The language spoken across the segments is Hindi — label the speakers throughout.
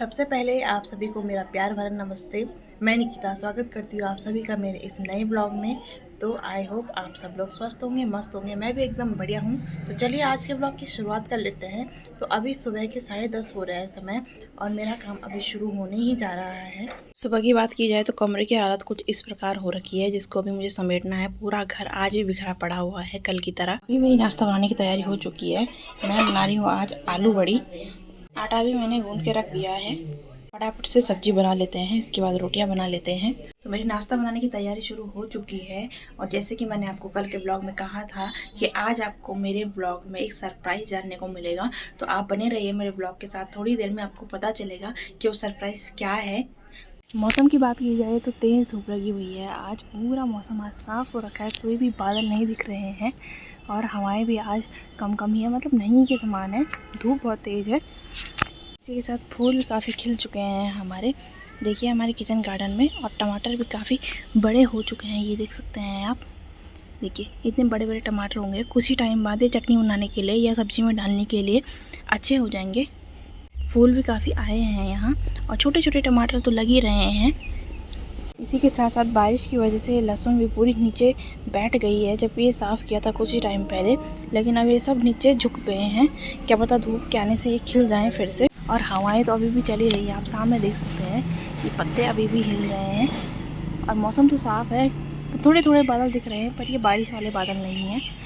Speaker 1: सबसे पहले आप सभी को मेरा प्यार भरा नमस्ते। मैं निकिता स्वागत करती हूँ आप सभी का मेरे इस नए ब्लॉग में। तो आई होप आप सब लोग स्वस्थ होंगे, मस्त होंगे। मैं भी एकदम बढ़िया हूँ। तो चलिए आज के ब्लॉग की शुरुआत कर लेते हैं। तो अभी सुबह के 10:30 हो रहा है समय और मेरा काम अभी शुरू होने ही जा रहा है। सुबह की बात की जाए तो कमरे की हालत कुछ इस प्रकार हो रखी है जिसको अभी मुझे समेटना है। पूरा घर आज भी बिखरा पड़ा हुआ है कल की तरह। अभी मेरी नाश्ता बनाने की तैयारी हो चुकी है। मैं बना रही हूँ आज आलू बड़ी। आटा भी मैंने गूंद के रख दिया है। फटाफट से सब्जी बना लेते हैं, इसके बाद रोटियां बना लेते हैं। तो मेरी नाश्ता बनाने की तैयारी शुरू हो चुकी है। और जैसे कि मैंने आपको कल के ब्लॉग में कहा था कि आज आपको मेरे ब्लॉग में एक सरप्राइज जानने को मिलेगा। तो आप बने रहिए मेरे ब्लॉग के साथ, थोड़ी देर में आपको पता चलेगा कि वो सरप्राइज क्या है। मौसम की बात की जाए तो तेज़ धूप लगी हुई है। आज पूरा मौसम आज साफ़ हो रखा है, कोई भी बादल नहीं दिख रहे हैं और हवाएं भी आज कम कम ही है, मतलब नहीं के समान है। धूप बहुत तेज़ है। इसी के साथ फूल भी काफ़ी खिल चुके हैं हमारे। देखिए हमारे किचन गार्डन में, और टमाटर भी काफ़ी बड़े हो चुके हैं, ये देख सकते हैं आप। देखिए इतने बड़े बड़े टमाटर होंगे, कुछ ही टाइम बाद ये चटनी बनाने के लिए या सब्ज़ी में डालने के लिए अच्छे हो जाएंगे। फूल भी काफ़ी आए हैं यहाँ और छोटे छोटे टमाटर तो लग ही रहे हैं। इसी के साथ साथ बारिश की वजह से लहसुन भी पूरी नीचे बैठ गई है, जबकि ये साफ़ किया था कुछ ही टाइम पहले, लेकिन अब ये सब नीचे झुक गए हैं। क्या पता धूप के आने से ये खिल जाएं फिर से। और हवाएं तो अभी भी चली रही है, आप सामने देख सकते हैं ये पत्ते अभी भी हिल रहे हैं। और मौसम तो साफ़ है, तो थोड़े थोड़े बादल दिख रहे हैं, पर ये बारिश वाले बादल नहीं हैं।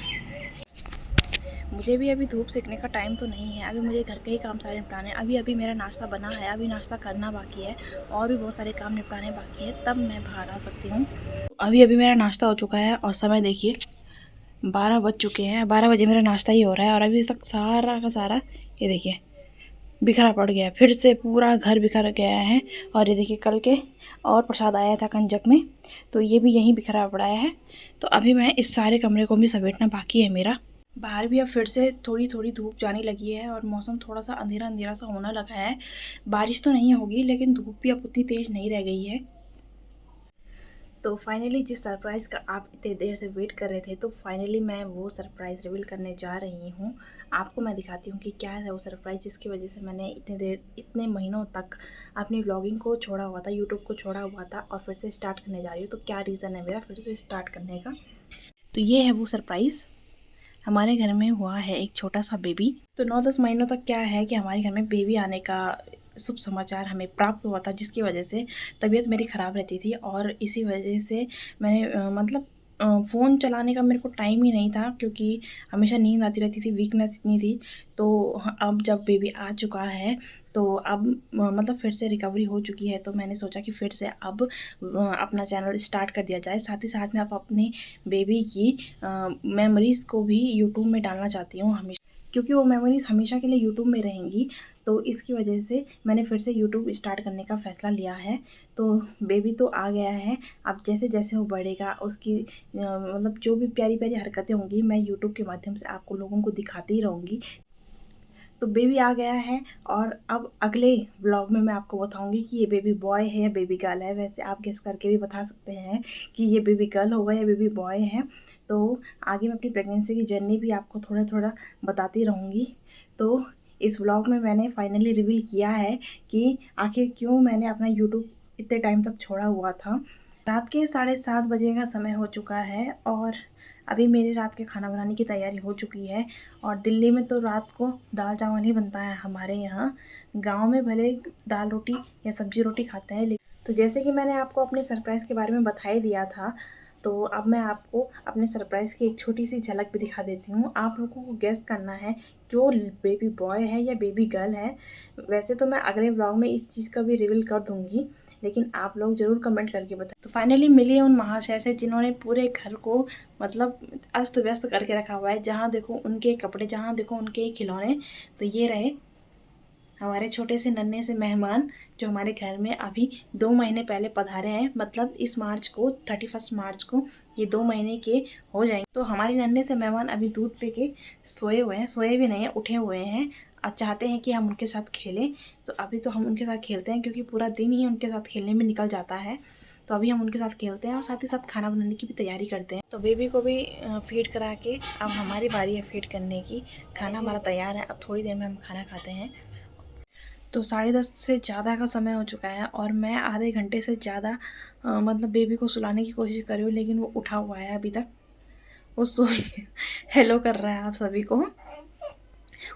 Speaker 1: मुझे भी अभी धूप सेकने का टाइम तो नहीं है, अभी मुझे घर के ही काम सारे निपटाने हैं। अभी अभी मेरा नाश्ता बना है, अभी नाश्ता करना बाकी है और भी बहुत सारे काम निपटाने बाकी है, तब मैं बाहर आ सकती हूँ। अभी अभी मेरा नाश्ता हो चुका है और समय देखिए 12 बज चुके हैं। 12 बजे मेरा नाश्ता ही हो रहा है और अभी तक सारा का सारा ये देखिए बिखरा पड़ गया, फिर से पूरा घर बिखर गया है। और ये देखिए कल के और प्रसाद आया था कंजक में, तो ये भी यहीं बिखरा पड़ा है। तो अभी मैं इस सारे कमरे को भी समेटना बाकी है मेरा। बाहर भी अब फिर से थोड़ी थोड़ी धूप जाने लगी है और मौसम थोड़ा सा अंधेरा अंधेरा सा होने लगा है। बारिश तो नहीं होगी, लेकिन धूप भी अब उतनी तेज़ नहीं रह गई है। तो फाइनली जिस सरप्राइज़ का आप इतने देर से वेट कर रहे थे, तो फाइनली मैं वो सरप्राइज़ रिवील करने जा रही हूँ। आपको मैं दिखाती हूँ कि क्या है वो सरप्राइज़ जिसकी वजह से मैंने इतने महीनों तक अपनी व्लॉगिंग को छोड़ा हुआ था, यूट्यूब को छोड़ा हुआ था और फिर से स्टार्ट करने जा रही हूँ। तो क्या रीज़न है मेरा फिर से स्टार्ट करने का, तो ये है वो सरप्राइज़। हमारे घर में हुआ है एक छोटा सा बेबी। तो 9-10 महीनों तक क्या है कि हमारे घर में बेबी आने का शुभ समाचार हमें प्राप्त हुआ था, जिसकी वजह से तबीयत मेरी ख़राब रहती थी और इसी वजह से मैंने मतलब फ़ोन चलाने का मेरे को टाइम ही नहीं था, क्योंकि हमेशा नींद आती रहती थी, वीकनेस इतनी थी। तो अब जब बेबी आ चुका है तो अब मतलब फिर से रिकवरी हो चुकी है, तो मैंने सोचा कि फिर से अब अपना चैनल स्टार्ट कर दिया जाए। साथ ही साथ में आप अपनी बेबी की मेमोरीज़ को भी यूट्यूब में डालना चाहती हूँ हमेशा, क्योंकि वो मेमोरीज़ हमेशा के लिए यूट्यूब में रहेंगी। तो इसकी वजह से मैंने फिर से यूट्यूब स्टार्ट करने का फ़ैसला लिया है। तो बेबी तो आ गया है, अब जैसे जैसे वो बढ़ेगा उसकी मतलब जो भी प्यारी प्यारी हरकतें होंगी मैं यूट्यूब के माध्यम से आपको लोगों को दिखाती ही रहूँगी। तो बेबी आ गया है और अब अगले व्लॉग में मैं आपको बताऊंगी कि ये बेबी बॉय है या बेबी गर्ल है। वैसे आप गेस करके भी बता सकते हैं कि ये बेबी गर्ल होगा या बेबी बॉय है। तो आगे मैं अपनी प्रेगनेंसी की जर्नी भी आपको थोड़ा थोड़ा बताती रहूँगी। तो इस व्लॉग में मैंने फाइनली रिवील किया है कि आखिर क्यों मैंने अपना यूट्यूब इतने टाइम तक छोड़ा हुआ था। रात के 7:30 बजे का समय हो चुका है और अभी मेरी रात के खाना बनाने की तैयारी हो चुकी है। और दिल्ली में तो रात को दाल चावल ही बनता है हमारे यहाँ। गांव में भले दाल रोटी या सब्जी रोटी खाते हैं, लेकिन तो जैसे कि मैंने आपको अपने सरप्राइज़ के बारे में बता ही दिया था, तो अब मैं आपको अपने सरप्राइज़ की एक छोटी सी झलक भी दिखा देती हूँ। आप लोगों को गेस करना है कि वो बेबी बॉय है या बेबी गर्ल है। वैसे तो मैं अगले ब्लॉग में इस चीज़ का भी रिवील कर दूँगी, लेकिन आप लोग ज़रूर कमेंट करके बताएं। तो फाइनली मिली उन महाशय से जिन्होंने पूरे घर को मतलब अस्त व्यस्त करके रखा हुआ है। जहाँ देखो उनके कपड़े, जहाँ देखो उनके खिलौने। तो ये रहे हमारे छोटे से नन्हे से मेहमान जो हमारे घर में अभी 2 महीने पहले पधारे हैं। मतलब इस मार्च को 31 मार्च को ये 2 महीने के हो जाएंगे। तो हमारे नन्हे से मेहमान अभी दूध पे के सोए हुए हैं, सोए भी नहीं हैं, उठे हुए हैं और चाहते हैं कि हम उनके साथ खेलें। तो अभी तो हम उनके साथ खेलते हैं, क्योंकि पूरा दिन ही उनके साथ खेलने में निकल जाता है। तो अभी हम उनके साथ खेलते हैं और साथ ही साथ खाना बनाने की भी तैयारी करते हैं। तो बेबी को भी फीड करा के अब हमारी बारी है फीड करने की। खाना हमारा तैयार है, अब थोड़ी देर में हम खाना खाते हैं। तो 10:30 से ज़्यादा का समय हो चुका है और मैं आधे घंटे से ज़्यादा मतलब बेबी को सुलाने की कोशिश कर रही हूँ, लेकिन वो उठा हुआ है अभी तक। वो सो हेलो कर रहा है आप सभी को।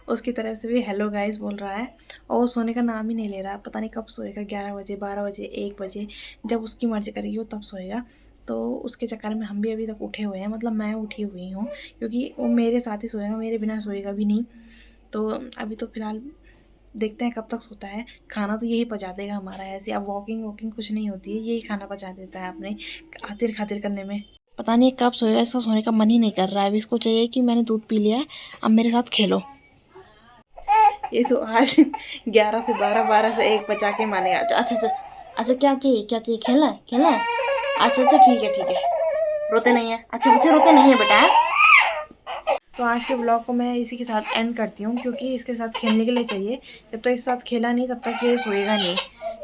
Speaker 1: उसकी तरफ से भी हेलो गाइस बोल रहा है और वो सोने का नाम ही नहीं ले रहा। पता नहीं कब सोएगा, 11 बजे, 12 बजे, 1 बजे, जब उसकी मर्ज़ी करेगी वो तब सोएगा। तो उसके चक्कर में हम भी अभी तक उठे हुए हैं, मतलब मैं उठी हुई हूँ, क्योंकि वो मेरे साथ ही सोएगा, मेरे बिना सोएगा भी नहीं। तो अभी तो फ़िलहाल देखते हैं कब तक सोता है। खाना तो यही पचा देगा हमारा, ऐसे अब वॉकिंग वॉकिंग कुछ नहीं होती है, यही खाना पचा देता है अपने खातिर करने में। पता नहीं कब सोएगा, इसका सोने का मन ही नहीं कर रहा है। अभी इसको चाहिए कि मैंने दूध पी लिया है, अब मेरे साथ खेलो। ये तो आज 11 से 12, 12 से 1 बचा के मानेगा। अच्छा, क्या चाहिए, खेलना है। अच्छा ठीक है, रोते नहीं है। अच्छा बच्चे रोते नहीं है बेटा। तो आज के ब्लॉग को मैं इसी के साथ एंड करती हूँ, क्योंकि इसके साथ खेलने के लिए चाहिए। जब तक इसके साथ खेला नहीं तब तक ये सोएगा नहीं।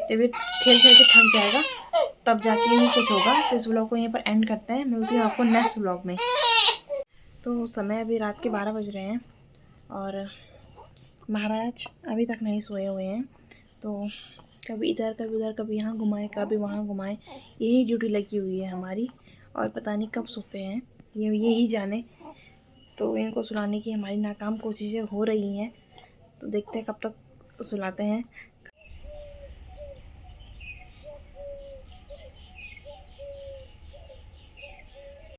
Speaker 1: जब ये खेल खेल के थक जाएगा तब जाके ही कुछ होगा। तो इस ब्लॉग को यहीं पर एंड करते हैं, मिलती हूँ आपको नेक्स्ट ब्लॉग में। तो समय अभी रात के 12 बज रहे हैं और महाराज अभी तक नहीं सोए हुए हैं। तो कभी इधर कभी उधर, कभी यहाँ घुमाएं, कभी वहाँ घुमाएं, यही ड्यूटी लगी हुई है हमारी। और पता नहीं कब सोते हैं, यही जाने। तो इनको सुलाने की हमारी नाकाम कोशिशें हो रही हैं, तो देखते हैं कब तक सुलाते हैं।